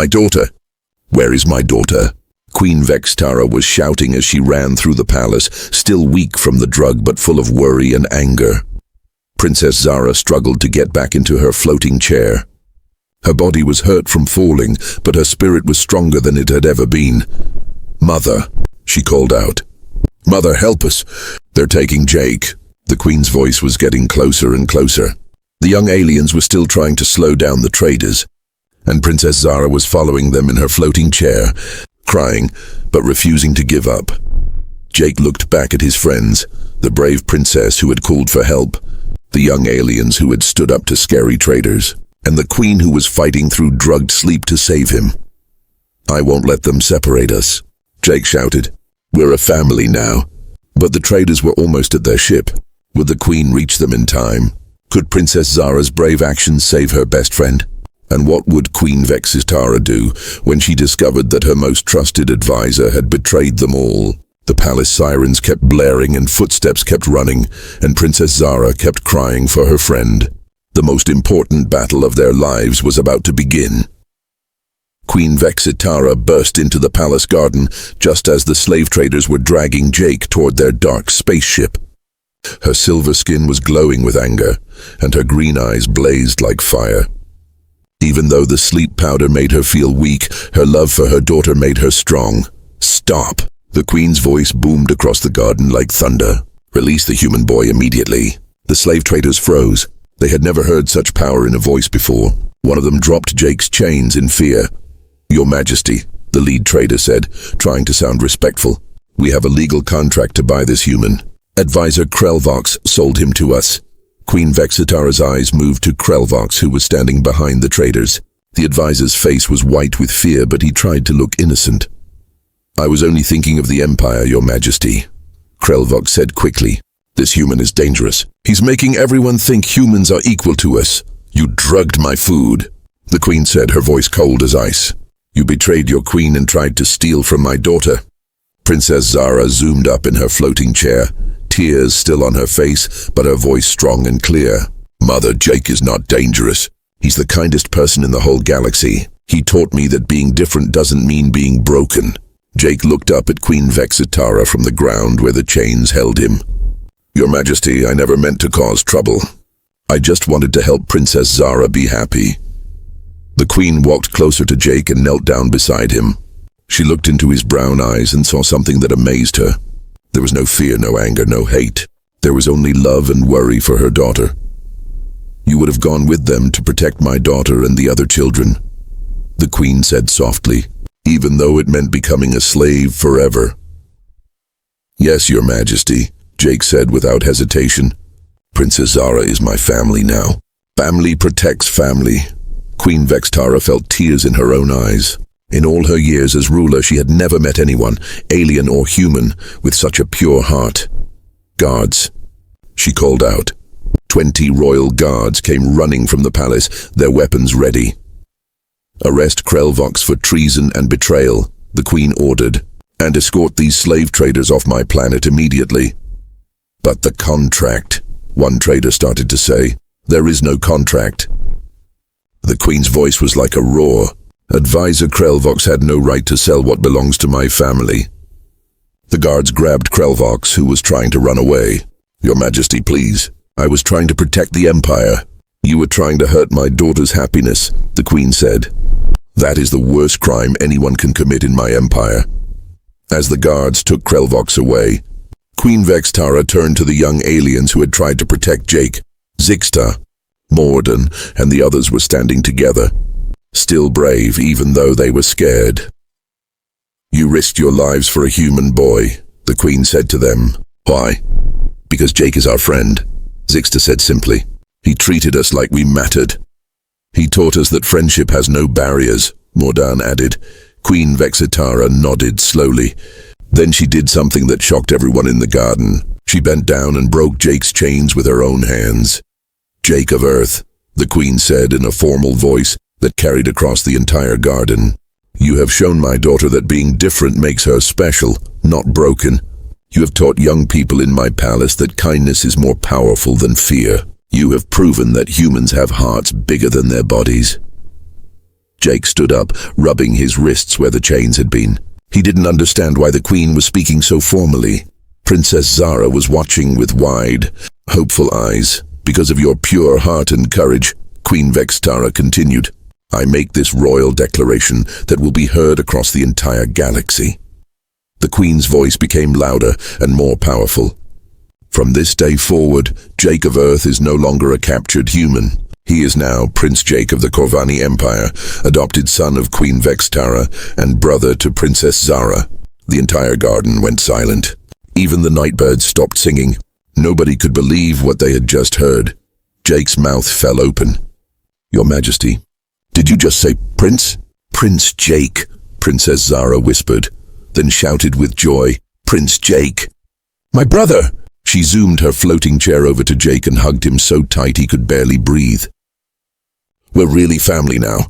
My daughter! Where is my daughter? Queen Vextara was shouting as she ran through the palace, still weak from the drug but full of worry and anger. Princess Zara struggled to get back into her floating chair. Her body was hurt from falling, but her spirit was stronger than it had ever been. "Mother," she called out. "Mother, help us. They're taking Jake." The Queen's voice was getting closer and closer. The young aliens were still trying to slow down the traders, and Princess Zara was following them in her floating chair, crying, but refusing to give up. Jake looked back at his friends, the brave princess who had called for help, the young aliens who had stood up to scary traders, and the Queen who was fighting through drugged sleep to save him. "I won't let them separate us," Jake shouted. "We're a family now." But the traders were almost at their ship. Would the Queen reach them in time? Could Princess Zara's brave actions save her best friend? And what would Queen Vextara do when she discovered that her most trusted advisor had betrayed them all? The palace sirens kept blaring and footsteps kept running, and Princess Zara kept crying for her friend. The most important battle of their lives was about to begin. Queen Vextara burst into the palace garden just as the slave traders were dragging Jake toward their dark spaceship. Her silver skin was glowing with anger, and her green eyes blazed like fire. Even though the sleep powder made her feel weak, her love for her daughter made her strong. "Stop!" The Queen's voice boomed across the garden like thunder. "Release the human boy immediately." The slave traders froze. They had never heard such power in a voice before. One of them dropped Jake's chains in fear. "Your Majesty," the lead trader said, trying to sound respectful. "We have a legal contract to buy this human. Advisor Krelvox sold him to us." Queen Vextara's eyes moved to Krelvox, who was standing behind the traders. The advisor's face was white with fear, but he tried to look innocent. "I was only thinking of the Empire, Your Majesty," Krelvox said quickly. "This human is dangerous. He's making everyone think humans are equal to us. You drugged my food," the Queen said, her voice cold as ice. "You betrayed your queen and tried to steal from my daughter." Princess Zara zoomed up in her floating chair, tears still on her face, but her voice strong and clear. "Mother, Jake is not dangerous. He's the kindest person in the whole galaxy. He taught me that being different doesn't mean being broken." Jake looked up at Queen Vextara from the ground where the chains held him. "Your Majesty, I never meant to cause trouble. I just wanted to help Princess Zara be happy." The Queen walked closer to Jake and knelt down beside him. She looked into his brown eyes and saw something that amazed her. There was no fear, no anger, no hate. There was only love and worry for her daughter. "You would have gone with them to protect my daughter and the other children," the Queen said softly, "even though it meant becoming a slave forever." "Yes, Your Majesty," Jake said without hesitation. "Princess Zara is my family now. Family protects family." Queen Vextara felt tears in her own eyes. In all her years as ruler, she had never met anyone, alien or human, with such a pure heart. "Guards," she called out. 20 royal guards came running from the palace, their weapons ready. "Arrest Krelvox for treason and betrayal," the Queen ordered, "and escort these slave traders off my planet immediately." "But the contract," one trader started to say. "There is no contract." The Queen's voice was like a roar. "Advisor Krelvox had no right to sell what belongs to my family." The guards grabbed Krelvox, who was trying to run away. "Your Majesty, please. I was trying to protect the Empire." "You were trying to hurt my daughter's happiness," the Queen said. "That is the worst crime anyone can commit in my empire." As the guards took Krelvox away, Queen Vextara turned to the young aliens who had tried to protect Jake. Zixta, Morden, and the others were standing together, still brave even though they were scared. "You risked your lives for a human boy," the Queen said to them. "Why?" "Because Jake is our friend," Zixta said simply. "He treated us like we mattered." "He taught us that friendship has no barriers," Mordan added. Queen Vextara nodded slowly. Then she did something that shocked everyone in the garden. She bent down and broke Jake's chains with her own hands. "Jake of Earth," the Queen said in a formal voice that carried across the entire garden. "You have shown my daughter that being different makes her special, not broken. You have taught young people in my palace that kindness is more powerful than fear. You have proven that humans have hearts bigger than their bodies." Jake stood up, rubbing his wrists where the chains had been. He didn't understand why the Queen was speaking so formally. Princess Zara was watching with wide, hopeful eyes. Because of your pure heart and courage, Queen Vextara continued, I make this royal declaration that will be heard across the entire galaxy. The Queen's voice became louder and more powerful. From this day forward, Jake of Earth is no longer a captured human. He is now Prince Jake of the Corvani Empire, adopted son of Queen Vextara and brother to Princess Zara. The entire garden went silent. Even the nightbirds stopped singing. Nobody could believe what they had just heard. Jake's mouth fell open. Your Majesty, did you just say Prince? Prince Jake, Princess Zara whispered, then shouted with joy, Prince Jake. My brother! She zoomed her floating chair over to Jake and hugged him so tight he could barely breathe. We're really family now.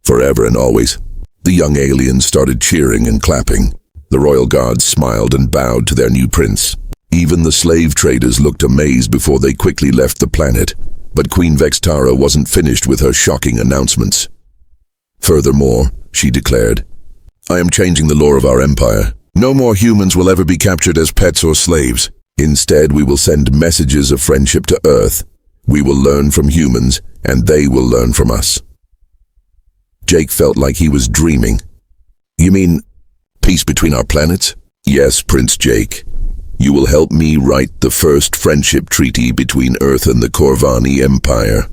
Forever and always. The young aliens started cheering and clapping. The royal guards smiled and bowed to their new prince. Even the slave traders looked amazed before they quickly left the planet. But Queen Vextara wasn't finished with her shocking announcements. Furthermore, she declared, I am changing the law of our empire. No more humans will ever be captured as pets or slaves. Instead, we will send messages of friendship to Earth. We will learn from humans, and they will learn from us. Jake felt like he was dreaming. You mean peace between our planets? Yes, Prince Jake. You will help me write the first friendship treaty between Earth and the Corvani Empire.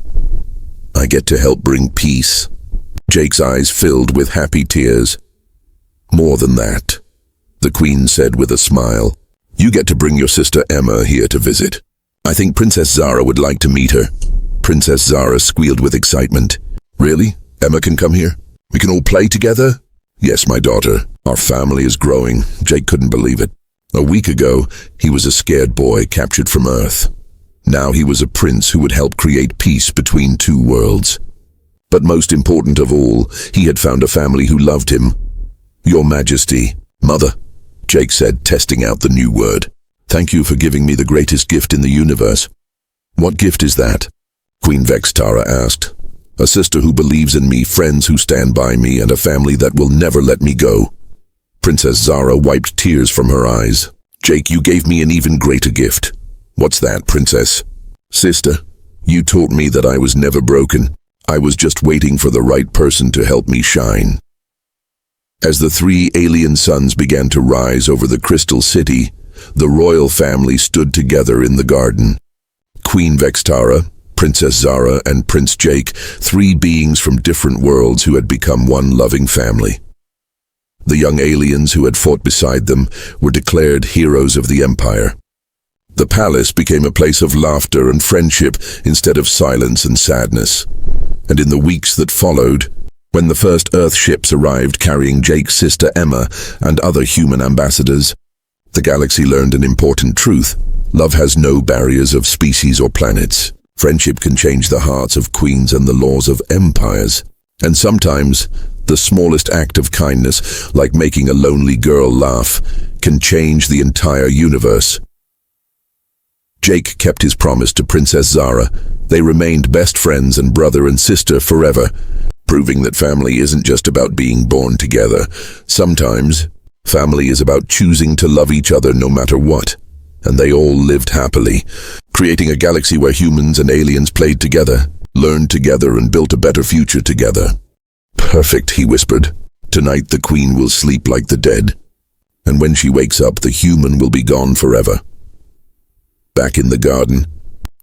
I get to help bring peace. Jake's eyes filled with happy tears. More than that, the Queen said with a smile. You get to bring your sister Emma here to visit. I think Princess Zara would like to meet her. Princess Zara squealed with excitement. Really? Emma can come here? We can all play together? Yes, my daughter. Our family is growing. Jake couldn't believe it. A week ago, he was a scared boy captured from Earth. Now he was a prince who would help create peace between two worlds. But most important of all, he had found a family who loved him. Your Majesty, Mother, Jake said, testing out the new word. Thank you for giving me the greatest gift in the universe. What gift is that? Queen Vextara asked. A sister who believes in me, friends who stand by me, and a family that will never let me go. Princess Zara wiped tears from her eyes. Jake, you gave me an even greater gift. What's that, Princess? Sister, you taught me that I was never broken. I was just waiting for the right person to help me shine. As the three alien suns began to rise over the Crystal City, the royal family stood together in the garden. Queen Vextara, Princess Zara, and Prince Jake, three beings from different worlds who had become one loving family. The young aliens who had fought beside them were declared heroes of the Empire. The palace became a place of laughter and friendship instead of silence and sadness. And in the weeks that followed, when the first Earth ships arrived carrying Jake's sister Emma and other human ambassadors, the galaxy learned an important truth. Love has no barriers of species or planets. Friendship can change the hearts of queens and the laws of empires. And sometimes, the smallest act of kindness, like making a lonely girl laugh, can change the entire universe. Jake kept his promise to Princess Zara. They remained best friends and brother and sister forever, proving that family isn't just about being born together. Sometimes, family is about choosing to love each other no matter what. And they all lived happily, creating a galaxy where humans and aliens played together, learned together, and built a better future together. Perfect, he whispered. Tonight the Queen will sleep like the dead. And when she wakes up, the human will be gone forever. Back in the garden,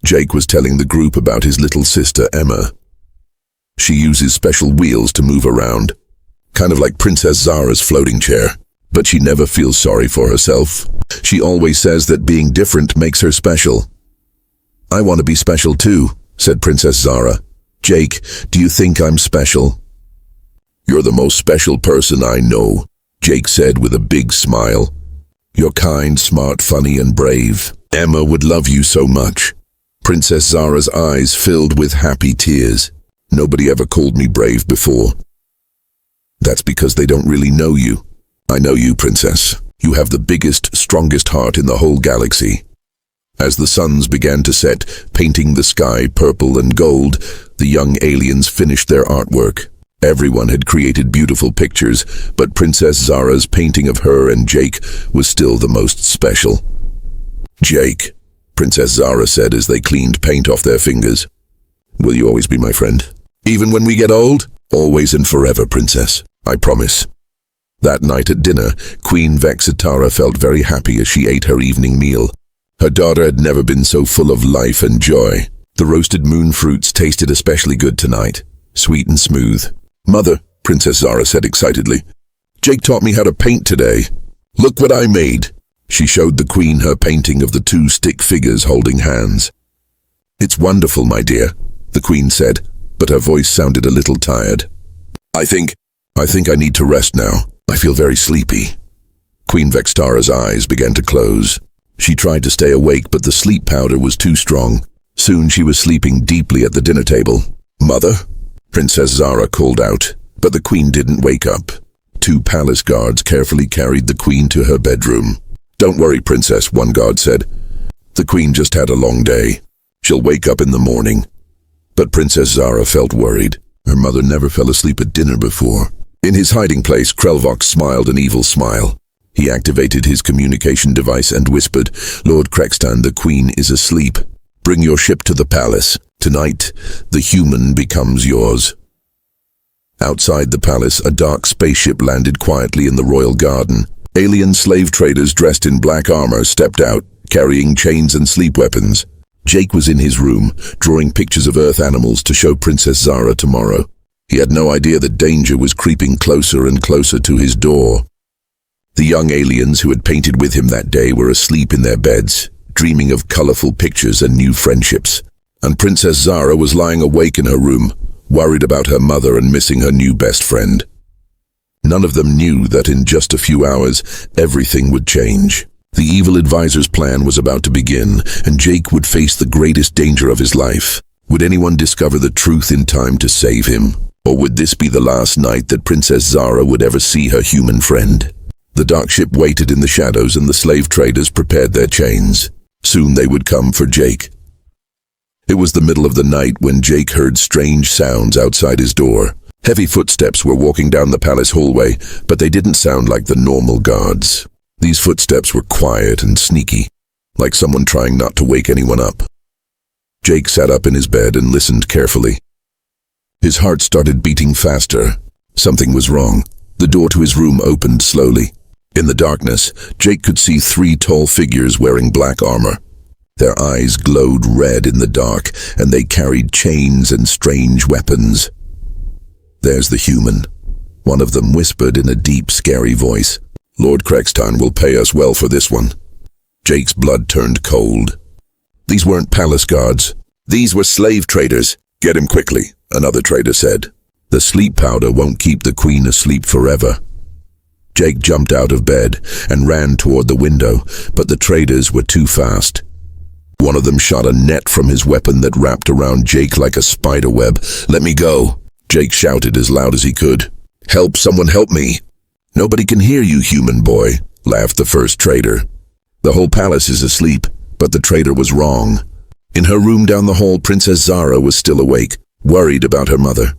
Jake was telling the group about his little sister Emma. She uses special wheels to move around, kind of like Princess Zara's floating chair. But she never feels sorry for herself. She always says that being different makes her special. I want to be special too, said Princess Zara. Jake, do you think I'm special? You're the most special person I know, Jake said with a big smile. You're kind, smart, funny, and brave. Emma would love you so much. Princess Zara's eyes filled with happy tears. Nobody ever called me brave before. That's because they don't really know you. I know you, Princess. You have the biggest, strongest heart in the whole galaxy. As the suns began to set, painting the sky purple and gold, the young aliens finished their artwork. Everyone had created beautiful pictures, but Princess Zara's painting of her and Jake was still the most special. "Jake," Princess Zara said as they cleaned paint off their fingers, "will you always be my friend? Even when we get old? Always and forever, Princess. I promise." That night at dinner, Queen Vexitara felt very happy as she ate her evening meal. Her daughter had never been so full of life and joy. The roasted moon fruits tasted especially good tonight, sweet and smooth. "Mother," Princess Zara said excitedly, "Jake taught me how to paint today. Look what I made." She showed the Queen her painting of the two stick figures holding hands. "It's wonderful, my dear," the Queen said, but her voice sounded a little tired. I think I need to rest now. I feel very sleepy." Queen Vextara's eyes began to close. She tried to stay awake, but the sleep powder was too strong. Soon she was sleeping deeply at the dinner table. "Mother?" Princess Zara called out, but the Queen didn't wake up. Two palace guards carefully carried the Queen to her bedroom. "Don't worry, Princess," one guard said. "The Queen just had a long day. She'll wake up in the morning." But Princess Zara felt worried. Her mother never fell asleep at dinner before. In his hiding place, Krelvox smiled an evil smile. He activated his communication device and whispered, "Lord Krextan, the Queen is asleep. Bring your ship to the palace. Tonight, the human becomes yours." Outside the palace, a dark spaceship landed quietly in the royal garden. Alien slave traders dressed in black armor stepped out, carrying chains and sleep weapons. Jake was in his room, drawing pictures of Earth animals to show Princess Zara tomorrow. He had no idea that danger was creeping closer and closer to his door. The young aliens who had painted with him that day were asleep in their beds, dreaming of colorful pictures and new friendships. And Princess Zara was lying awake in her room, worried about her mother and missing her new best friend. None of them knew that in just a few hours, everything would change. The evil advisor's plan was about to begin, and Jake would face the greatest danger of his life. Would anyone discover the truth in time to save him? Or would this be the last night that Princess Zara would ever see her human friend? The dark ship waited in the shadows and the slave traders prepared their chains. Soon they would come for Jake. It was the middle of the night when Jake heard strange sounds outside his door. Heavy footsteps were walking down the palace hallway, but they didn't sound like the normal guards. These footsteps were quiet and sneaky, like someone trying not to wake anyone up. Jake sat up in his bed and listened carefully. His heart started beating faster. Something was wrong. The door to his room opened slowly. In the darkness, Jake could see three tall figures wearing black armor. Their eyes glowed red in the dark, and they carried chains and strange weapons. "There's the human," one of them whispered in a deep, scary voice. "Lord Krextan will pay us well for this one." Jake's blood turned cold. These weren't palace guards. These were slave traders. "Get him quickly," another trader said. "The sleep powder won't keep the Queen asleep forever." Jake jumped out of bed and ran toward the window, but the traders were too fast. One of them shot a net from his weapon that wrapped around Jake like a spider web. "Let me go," Jake shouted as loud as he could. "Help, someone help me." "Nobody can hear you, human boy," laughed the first trader. "The whole palace is asleep," but the trader was wrong. In her room down the hall, Princess Zara was still awake, worried about her mother.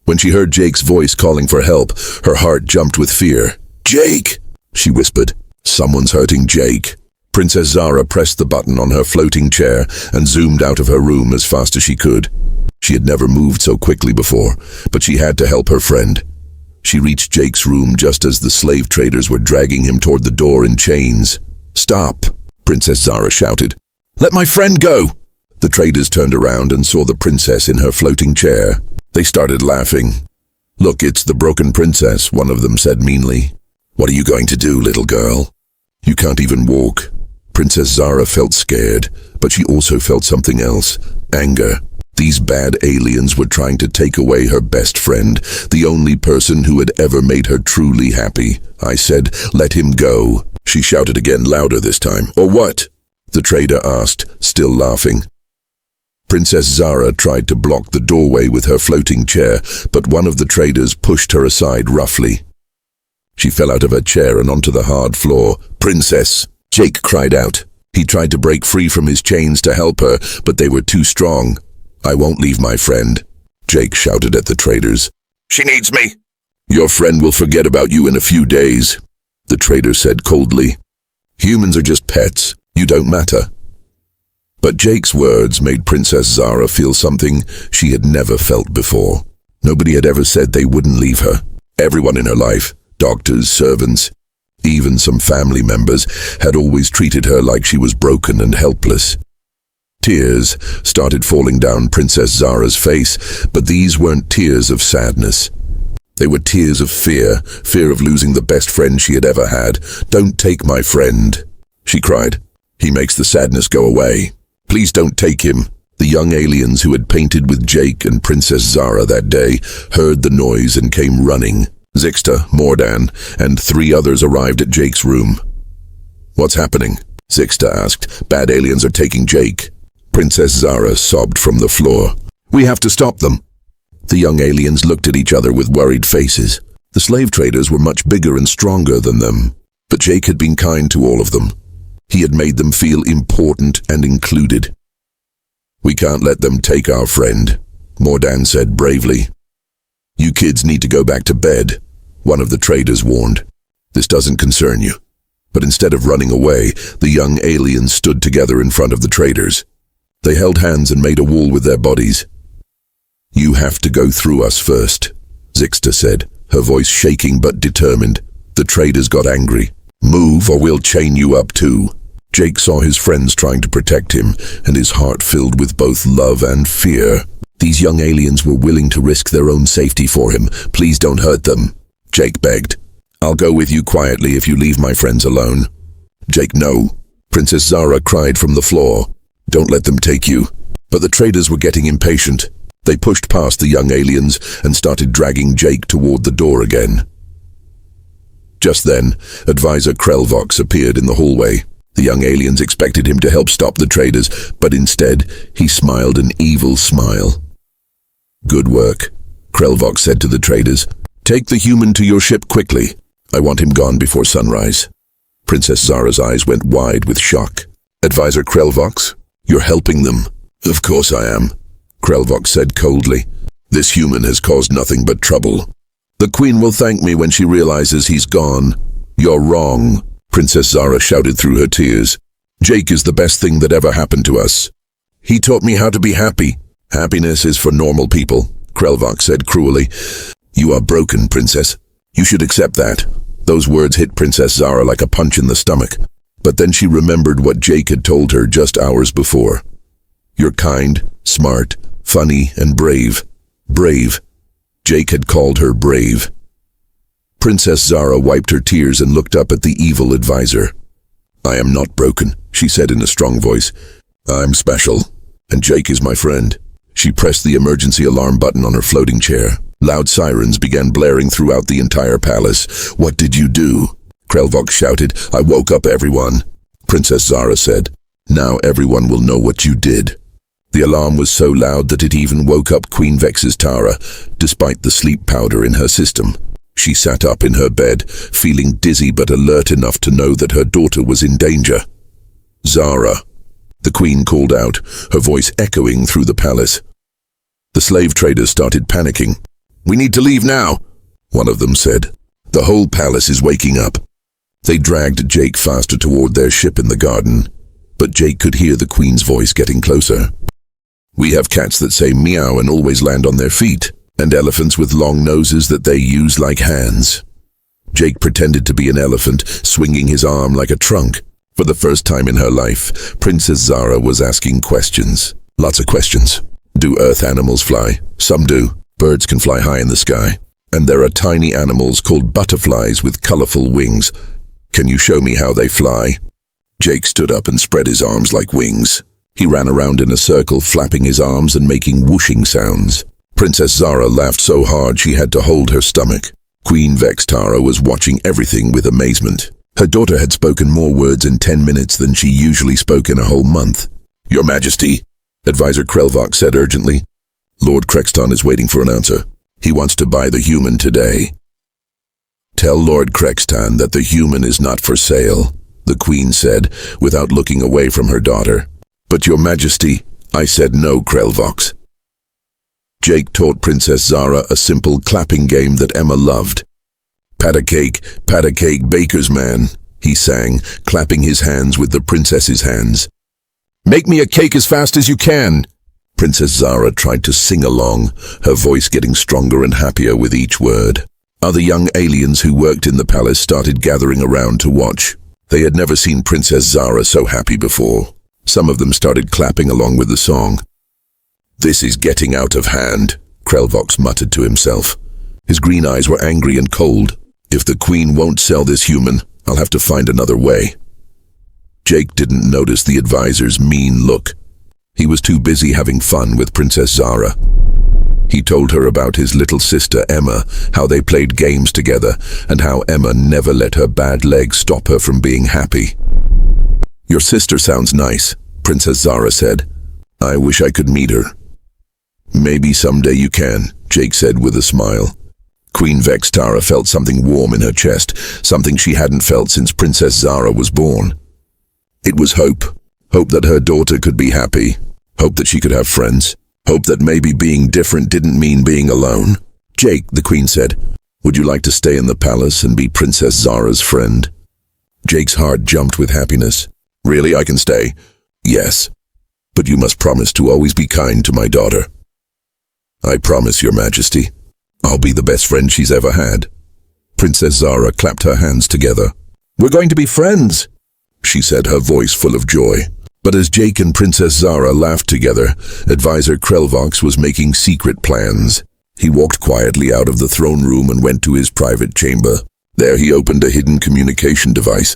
When she heard Jake's voice calling for help, her heart jumped with fear. "Jake!" she whispered. "Someone's hurting Jake." Princess Zara pressed the button on her floating chair and zoomed out of her room as fast as she could. She had never moved so quickly before, but she had to help her friend. She reached Jake's room just as the slave traders were dragging him toward the door in chains. "Stop!" Princess Zara shouted. "Let my friend go!" The traders turned around and saw the princess in her floating chair. They started laughing. "Look, it's the broken princess," one of them said meanly. "What are you going to do, little girl? You can't even walk." Princess Zara felt scared, but she also felt something else, anger. These bad aliens were trying to take away her best friend, the only person who had ever made her truly happy. "I said, let him go," she shouted again, louder this time. "Or what?" the trader asked, still laughing. Princess Zara tried to block the doorway with her floating chair, but one of the traders pushed her aside roughly. She fell out of her chair and onto the hard floor. "Princess!" Jake cried out. He tried to break free from his chains to help her, but they were too strong. "I won't leave my friend," Jake shouted at the traders. She needs me. Your friend will forget about you in a few days, the trader said coldly. Humans are just pets. You don't matter. But Jake's words made Princess Zara feel something she had never felt before. Nobody had ever said they wouldn't leave her. Everyone in her life, doctors, servants, even some family members, had always treated her like she was broken and helpless. Tears started falling down Princess Zara's face, but these weren't tears of sadness. They were tears of fear of losing the best friend she had ever had. "Don't take my friend," she cried. "He makes the sadness go away. Please don't take him." The young aliens who had painted with Jake and Princess Zara that day heard the noise and came running. Zixta, Mordan, and 3 others arrived at Jake's room. "What's happening?" Zixta asked. "Bad aliens are taking Jake." Princess Zara sobbed from the floor. "We have to stop them." The young aliens looked at each other with worried faces. The slave traders were much bigger and stronger than them, but Jake had been kind to all of them. He had made them feel important and included. "We can't let them take our friend," Mordan said bravely. "You kids need to go back to bed," one of the traders warned. "This doesn't concern you." But instead of running away, the young aliens stood together in front of the traders. They held hands and made a wall with their bodies. "You have to go through us first," Zixta said, her voice shaking but determined. The traders got angry. "Move or we'll chain you up too." Jake saw his friends trying to protect him, and his heart filled with both love and fear. These young aliens were willing to risk their own safety for him. "Please don't hurt them," Jake begged. "I'll go with you quietly if you leave my friends alone." "Jake, no." Princess Zara cried from the floor. "Don't let them take you." But the traders were getting impatient. They pushed past the young aliens and started dragging Jake toward the door again. Just then, Advisor Krelvox appeared in the hallway. The young aliens expected him to help stop the traders, but instead, he smiled an evil smile. "Good work," Krelvox said to the traders. "Take the human to your ship quickly. I want him gone before sunrise." Princess Zara's eyes went wide with shock. "Advisor Krelvox, you're helping them." "Of course I am," Krelvox said coldly. "This human has caused nothing but trouble. The Queen will thank me when she realizes he's gone." "You're wrong," Princess Zara shouted through her tears. "Jake is the best thing that ever happened to us. He taught me how to be happy." "Happiness is for normal people," Krelvox said cruelly. "You are broken, Princess. You should accept that." Those words hit Princess Zara like a punch in the stomach. But then she remembered what Jake had told her just hours before. "You're kind, smart, funny, and brave." Brave. Jake had called her brave. Princess Zara wiped her tears and looked up at the evil advisor. "I am not broken," she said in a strong voice. "I'm special, and Jake is my friend." She pressed the emergency alarm button on her floating chair. Loud sirens began blaring throughout the entire palace. "What did you do?" Krelvox shouted. "I woke up everyone," Princess Zara said. "Now everyone will know what you did." The alarm was so loud that it even woke up Queen Vex's Tara, despite the sleep powder in her system. She sat up in her bed, feeling dizzy but alert enough to know that her daughter was in danger. "Zara," the Queen called out, her voice echoing through the palace. The slave traders started panicking. "We need to leave now," one of them said. "The whole palace is waking up." They dragged Jake faster toward their ship in the garden, but Jake could hear the Queen's voice getting closer. "We have cats that say meow and always land on their feet, and elephants with long noses that they use like hands." Jake pretended to be an elephant, swinging his arm like a trunk. For the first time in her life, Princess Zara was asking questions. Lots of questions. Do earth animals fly? Some do. Birds can fly high in the sky. And there are tiny animals called butterflies with colorful wings. Can you show me how they fly? Jake stood up and spread his arms like wings. He ran around in a circle, flapping his arms and making whooshing sounds. Princess Zara laughed so hard she had to hold her stomach. Queen Vex Tara was watching everything with amazement. Her daughter had spoken more words in 10 minutes than she usually spoke in a whole month. "Your Majesty," Advisor Krelvox said urgently. "Lord Krexton is waiting for an answer. He wants to buy the human today." "Tell Lord Krexton that the human is not for sale," the Queen said, without looking away from her daughter. "But Your Majesty," I said. "No, Krelvox." Jake taught Princess Zara a simple clapping game that Emma loved. Pat a cake, baker's man, he sang, clapping his hands with the princess's hands. Make me a cake as fast as you can. Princess Zara tried to sing along, her voice getting stronger and happier with each word. Other young aliens who worked in the palace started gathering around to watch. They had never seen Princess Zara so happy before. Some of them started clapping along with the song. This is getting out of hand, Krelvox muttered to himself. His green eyes were angry and cold. If the queen won't sell this human, I'll have to find another way. Jake didn't notice the advisor's mean look. He was too busy having fun with Princess Zara. He told her about his little sister Emma, how they played games together, and how Emma never let her bad leg stop her from being happy. Your sister sounds nice, Princess Zara said. I wish I could meet her. Maybe someday you can, Jake said with a smile. Queen Vextara felt something warm in her chest, something she hadn't felt since Princess Zara was born. It was hope. Hope that her daughter could be happy. Hope that she could have friends. Hope that maybe being different didn't mean being alone. Jake, the queen said, would you like to stay in the palace and be Princess Zara's friend? Jake's heart jumped with happiness. Really, I can stay? Yes. But you must promise to always be kind to my daughter. I promise, Your Majesty. I'll be the best friend she's ever had. Princess Zara clapped her hands together. We're going to be friends, she said, her voice full of joy. But as Jake and Princess Zara laughed together, Advisor Krelvox was making secret plans. He walked quietly out of the throne room and went to his private chamber. There he opened a hidden communication device.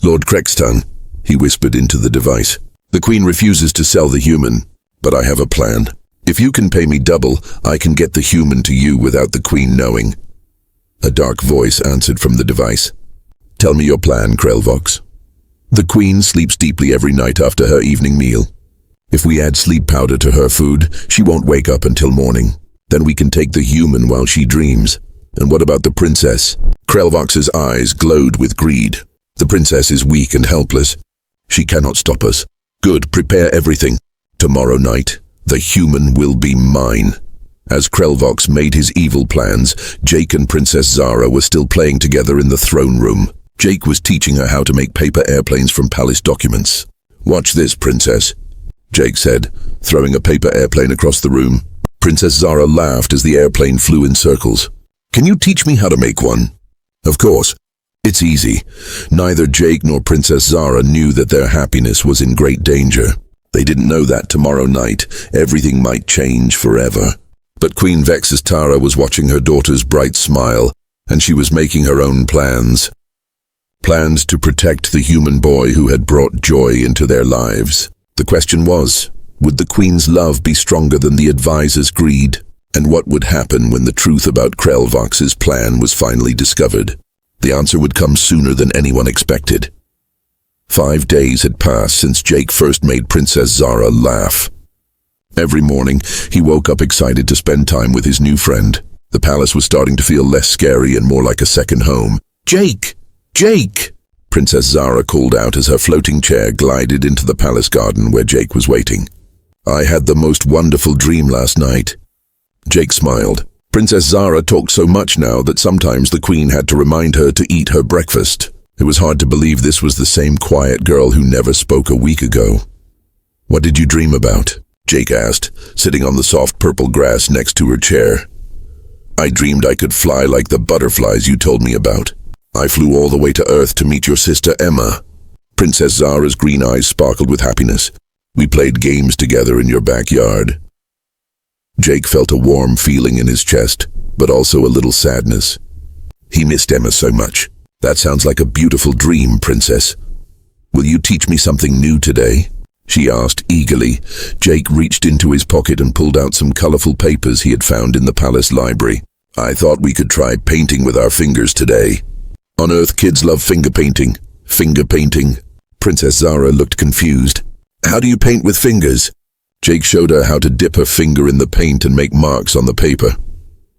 Lord Krexton, he whispered into the device. The Queen refuses to sell the human, but I have a plan. If you can pay me double, I can get the human to you without the Queen knowing. A dark voice answered from the device. Tell me your plan, Krelvox. The Queen sleeps deeply every night after her evening meal. If we add sleep powder to her food, she won't wake up until morning. Then we can take the human while she dreams. And what about the princess? Krelvox's eyes glowed with greed. The princess is weak and helpless. She cannot stop us. Good, prepare everything. Tomorrow night, the human will be mine. As Krelvox made his evil plans, Jake and Princess Zara were still playing together in the throne room. Jake was teaching her how to make paper airplanes from palace documents. Watch this, princess, Jake said, throwing a paper airplane across the room. Princess Zara laughed as the airplane flew in circles. Can you teach me how to make one? Of course. It's easy. Neither Jake nor Princess Zara knew that their happiness was in great danger. They didn't know that tomorrow night everything might change forever. But Queen Vextara was watching her daughter's bright smile, and she was making her own plans. Plans to protect the human boy who had brought joy into their lives. The question was, would the Queen's love be stronger than the advisor's greed? And what would happen when the truth about Krelvox's plan was finally discovered? The answer would come sooner than anyone expected. 5 days had passed since Jake first made Princess Zara laugh. Every morning, he woke up excited to spend time with his new friend. The palace was starting to feel less scary and more like a second home. Jake! Jake! Princess Zara called out as her floating chair glided into the palace garden where Jake was waiting. I had the most wonderful dream last night. Jake smiled. Princess Zara talked so much now that sometimes the Queen had to remind her to eat her breakfast. It was hard to believe this was the same quiet girl who never spoke a week ago. What did you dream about? Jake asked, sitting on the soft purple grass next to her chair. I dreamed I could fly like the butterflies you told me about. I flew all the way to Earth to meet your sister Emma. Princess Zara's green eyes sparkled with happiness. We played games together in your backyard. Jake felt a warm feeling in his chest, but also a little sadness. He missed Emma so much. That sounds like a beautiful dream, Princess. Will you teach me something new today? She asked eagerly. Jake reached into his pocket and pulled out some colorful papers he had found in the palace library. I thought we could try painting with our fingers today. On Earth, kids love finger painting. Finger painting. Princess Zara looked confused. How do you paint with fingers? Jake showed her how to dip her finger in the paint and make marks on the paper.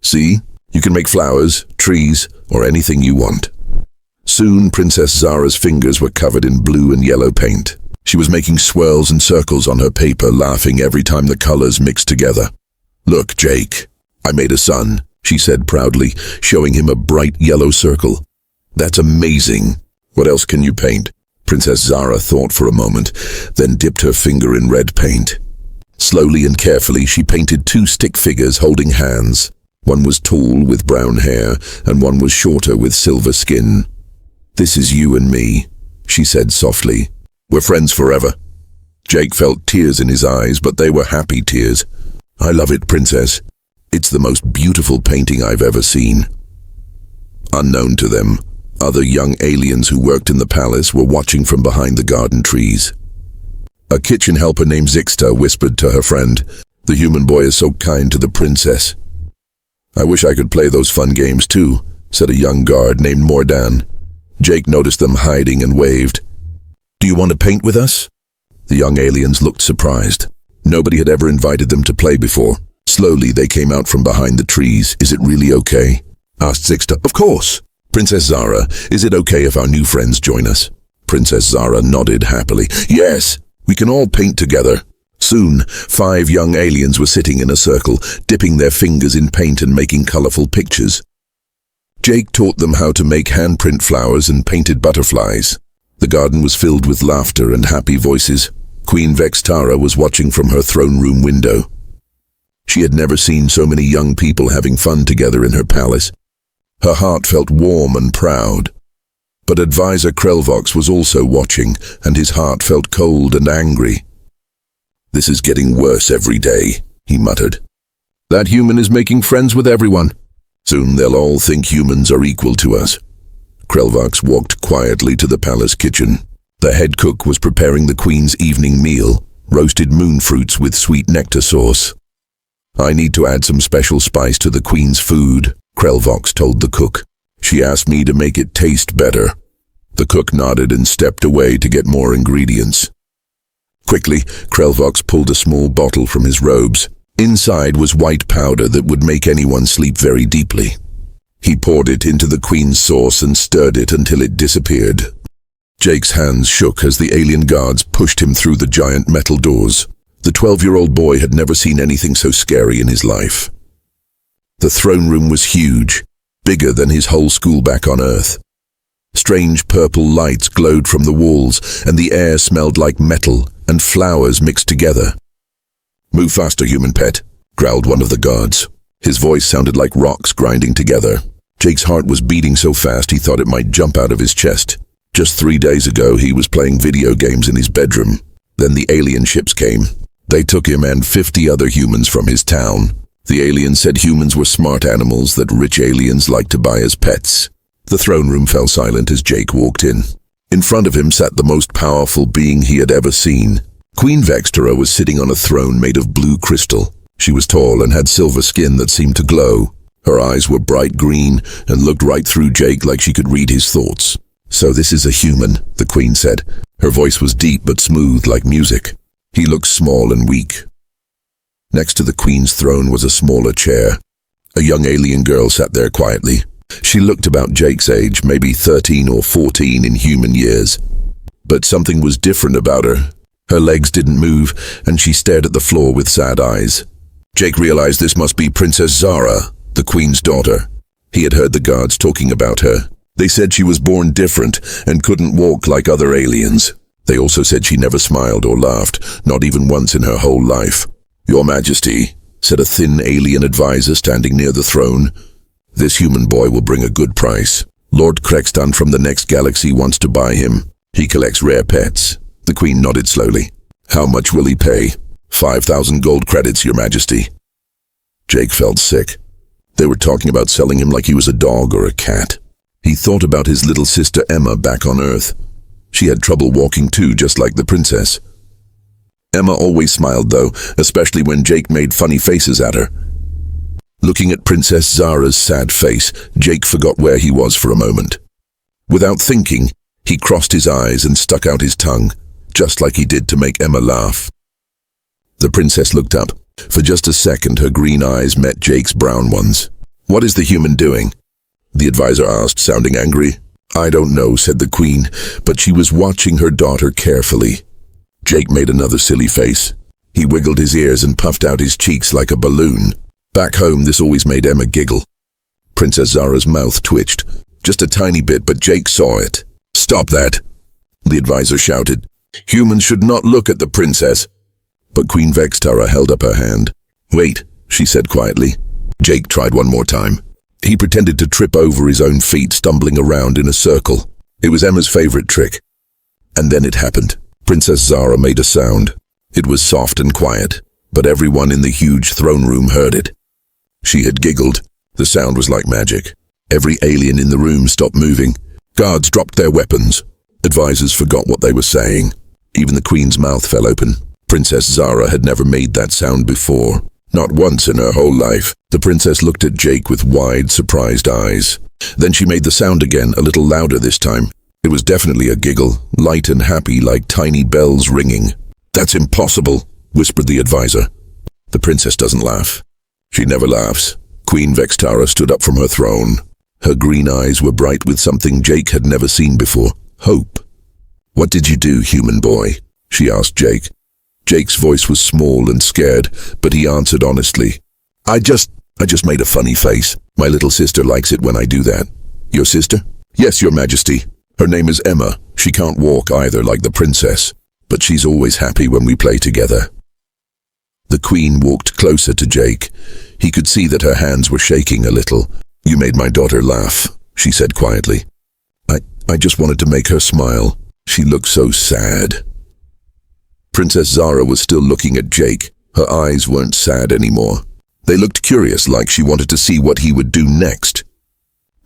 See? You can make flowers, trees, or anything you want. Soon, Princess Zara's fingers were covered in blue and yellow paint. She was making swirls and circles on her paper, laughing every time the colors mixed together. "Look, Jake, I made a sun," she said proudly, showing him a bright yellow circle. "That's amazing. What else can you paint?" Princess Zara thought for a moment, then dipped her finger in red paint. Slowly and carefully, she painted 2 stick figures holding hands. One was tall with brown hair, and one was shorter with silver skin. "This is you and me," she said softly. "We're friends forever." Jake felt tears in his eyes, but they were happy tears. "I love it, Princess. It's the most beautiful painting I've ever seen." Unknown to them, other young aliens who worked in the palace were watching from behind the garden trees. A kitchen helper named Zixta whispered to her friend, "The human boy is so kind to the princess." "I wish I could play those fun games too," said a young guard named Mordan. Jake noticed them hiding and waved. "Do you want to paint with us?" The young aliens looked surprised. Nobody had ever invited them to play before. Slowly, they came out from behind the trees. "Is it really okay?" asked Zixta. "Of course. Princess Zara, is it okay if our new friends join us?" Princess Zara nodded happily. "Yes, we can all paint together." Soon, 5 young aliens were sitting in a circle, dipping their fingers in paint and making colorful pictures. Jake taught them how to make handprint flowers and painted butterflies. The garden was filled with laughter and happy voices. Queen Vextara was watching from her throne room window. She had never seen so many young people having fun together in her palace. Her heart felt warm and proud. But advisor Krelvox was also watching, and his heart felt cold and angry. "This is getting worse every day," he muttered. "That human is making friends with everyone. Soon they'll all think humans are equal to us." Krelvox walked quietly to the palace kitchen. The head cook was preparing the queen's evening meal, roasted moon fruits with sweet nectar sauce. "I need to add some special spice to the queen's food," Krelvox told the cook. "She asked me to make it taste better." The cook nodded and stepped away to get more ingredients. Quickly, Krelvox pulled a small bottle from his robes. Inside was white powder that would make anyone sleep very deeply. He poured it into the queen's sauce and stirred it until it disappeared. Jake's hands shook as the alien guards pushed him through the giant metal doors. The 12-year-old boy had never seen anything so scary in his life. The throne room was huge, bigger than his whole school back on Earth. Strange purple lights glowed from the walls, and the air smelled like metal and flowers mixed together. "Move faster, human pet," growled one of the guards. His voice sounded like rocks grinding together. Jake's heart was beating so fast he thought it might jump out of his chest. Just 3 days ago, he was playing video games in his bedroom. Then the alien ships came. They took him and 50 other humans from his town. The aliens said humans were smart animals that rich aliens liked to buy as pets. The throne room fell silent as Jake walked in. In front of him sat the most powerful being he had ever seen. Queen Vextara was sitting on a throne made of blue crystal. She was tall and had silver skin that seemed to glow. Her eyes were bright green and looked right through Jake like she could read his thoughts. "So this is a human," the queen said. Her voice was deep but smooth like music. "He looks small and weak." Next to the queen's throne was a smaller chair. A young alien girl sat there quietly. She looked about Jake's age, maybe 13 or 14 in human years. But something was different about her. Her legs didn't move, and she stared at the floor with sad eyes. Jake realized this must be Princess Zara, the queen's daughter. He had heard the guards talking about her. They said she was born different and couldn't walk like other aliens. They also said she never smiled or laughed, not even once in her whole life. "Your Majesty," said a thin alien advisor standing near the throne, "this human boy will bring a good price. Lord Krextan from the next galaxy wants to buy him. He collects rare pets." The queen nodded slowly. "How much will he pay?" 5,000 gold credits, Your Majesty." Jake felt sick. They were talking about selling him like he was a dog or a cat. He thought about his little sister Emma back on Earth. She had trouble walking too, just like the princess. Emma always smiled though, especially when Jake made funny faces at her. Looking at Princess Zara's sad face, Jake forgot where he was for a moment. Without thinking, he crossed his eyes and stuck out his tongue, just like he did to make Emma laugh. The princess looked up. For just a second, her green eyes met Jake's brown ones. "What is the human doing?" the advisor asked, sounding angry. "I don't know," said the queen, but she was watching her daughter carefully. Jake made another silly face. He wiggled his ears and puffed out his cheeks like a balloon. Back home, this always made Emma giggle. Princess Zara's mouth twitched, just a tiny bit, but Jake saw it. "Stop that," the advisor shouted. "Humans should not look at the princess." But Queen Vextara held up her hand. "Wait," she said quietly. Jake tried one more time. He pretended to trip over his own feet, stumbling around in a circle. It was Emma's favorite trick. And then it happened. Princess Zara made a sound. It was soft and quiet, but everyone in the huge throne room heard it. She had giggled. The sound was like magic. Every alien in the room stopped moving. Guards dropped their weapons. Advisors forgot what they were saying. Even the Queen's mouth fell open. Princess Zara had never made that sound before. Not once in her whole life. The princess looked at Jake with wide, surprised eyes. Then she made the sound again, a little louder this time. It was definitely a giggle, light and happy like tiny bells ringing. "That's impossible," whispered the advisor. "The princess doesn't laugh. She never laughs." Queen Vextara stood up from her throne. Her green eyes were bright with something Jake had never seen before. Hope. "What did you do, human boy?" she asked Jake. Jake's voice was small and scared, but he answered honestly. I just made a funny face. My little sister likes it when I do that." "Your sister?" "Yes, your majesty. Her name is Emma. She can't walk either like the princess, but she's always happy when we play together." The queen walked closer to Jake. He could see that her hands were shaking a little. "You made my daughter laugh," she said quietly. I just wanted to make her smile. She looked so sad." Princess Zara was still looking at Jake. Her eyes weren't sad anymore. They looked curious, like she wanted to see what he would do next.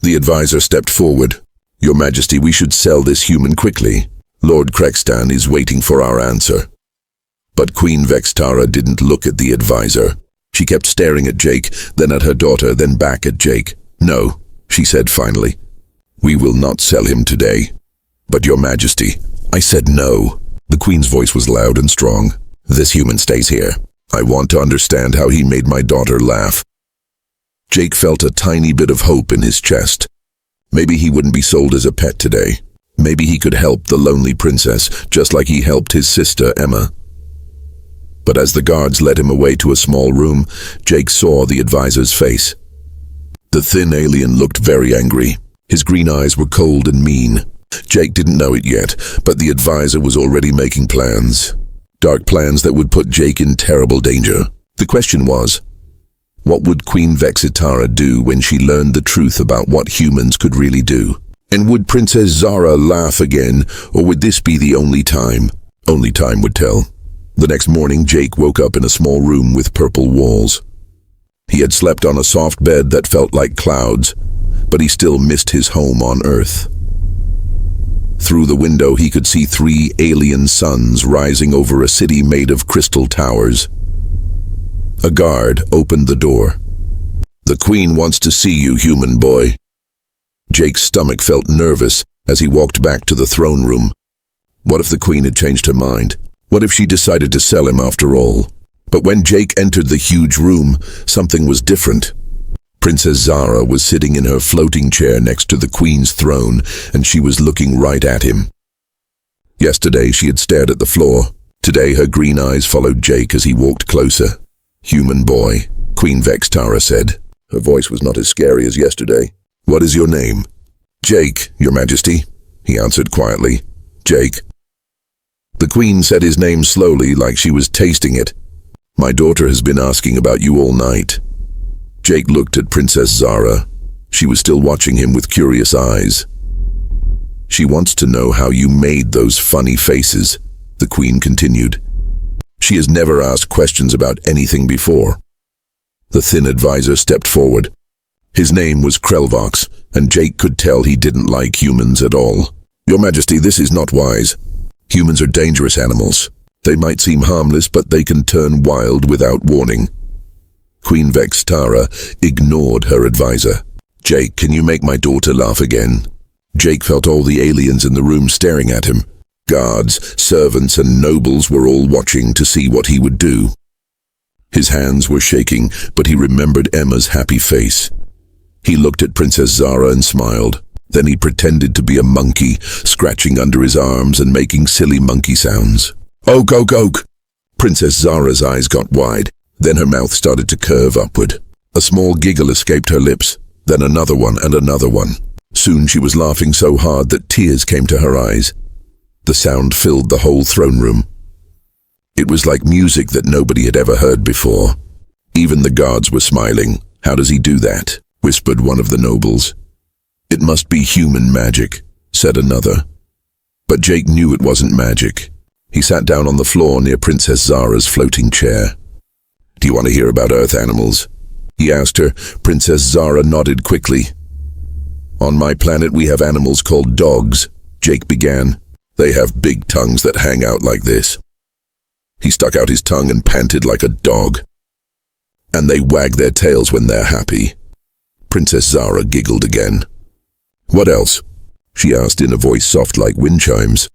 The advisor stepped forward. "Your Majesty, we should sell this human quickly. Lord Krextan is waiting for our answer." But Queen Vextara didn't look at the advisor. She kept staring at Jake, then at her daughter, then back at Jake. "No," she said finally. "We will not sell him today." "But your Majesty," I said no. The Queen's voice was loud and strong. "This human stays here. I want to understand how he made my daughter laugh." Jake felt a tiny bit of hope in his chest. Maybe he wouldn't be sold as a pet today. Maybe he could help the lonely princess, just like he helped his sister Emma. But as the guards led him away to a small room, Jake saw the advisor's face. The thin alien looked very angry. His green eyes were cold and mean. Jake didn't know it yet, but the advisor was already making plans. Dark plans that would put Jake in terrible danger. The question was, what would Queen Vextara do when she learned the truth about what humans could really do? And would Princess Zara laugh again, or would this be the only time? Only time would tell. The next morning, Jake woke up in a small room with purple walls. He had slept on a soft bed that felt like clouds, but he still missed his home on Earth. Through the window, he could see 3 alien suns rising over a city made of crystal towers. A guard opened the door. "The Queen wants to see you, human boy." Jake's stomach felt nervous as he walked back to the throne room. What if the Queen had changed her mind? What if she decided to sell him after all? But when Jake entered the huge room, something was different. Princess Zara was sitting in her floating chair next to the Queen's throne, and she was looking right at him. Yesterday she had stared at the floor. Today her green eyes followed Jake as he walked closer. "Human boy," Queen Vextara said. Her voice was not as scary as yesterday. "What is your name?" "Jake, your Majesty," he answered quietly. "Jake." The Queen said his name slowly, like she was tasting it. "My daughter has been asking about you all night." Jake looked at Princess Zara. She was still watching him with curious eyes. "She wants to know how you made those funny faces," the Queen continued. "She has never asked questions about anything before." The thin advisor stepped forward. His name was Krelvox, and Jake could tell he didn't like humans at all. "Your Majesty, this is not wise. Humans are dangerous animals. They might seem harmless, but they can turn wild without warning." Queen Vextara ignored her advisor. "Jake, can you make my daughter laugh again?" Jake felt all the aliens in the room staring at him. Guards, servants, and nobles were all watching to see what he would do. His hands were shaking, but he remembered Emma's happy face. He looked at Princess Zara and smiled. Then he pretended to be a monkey, scratching under his arms and making silly monkey sounds. "Oak, oak, oak!" Princess Zara's eyes got wide, then her mouth started to curve upward. A small giggle escaped her lips, then another one and another one. Soon she was laughing so hard that tears came to her eyes. The sound filled the whole throne room. It was like music that nobody had ever heard before. Even the guards were smiling. "How does he do that?" whispered one of the nobles. "It must be human magic," said another. But Jake knew it wasn't magic. He sat down on the floor near Princess Zara's floating chair. "Do you want to hear about Earth animals?" he asked her. Princess Zara nodded quickly. "On my planet we have animals called dogs," Jake began. "They have big tongues that hang out like this." He stuck out his tongue and panted like a dog. "And they wag their tails when they're happy." Princess Zara giggled again. "What else?" she asked in a voice soft like wind chimes.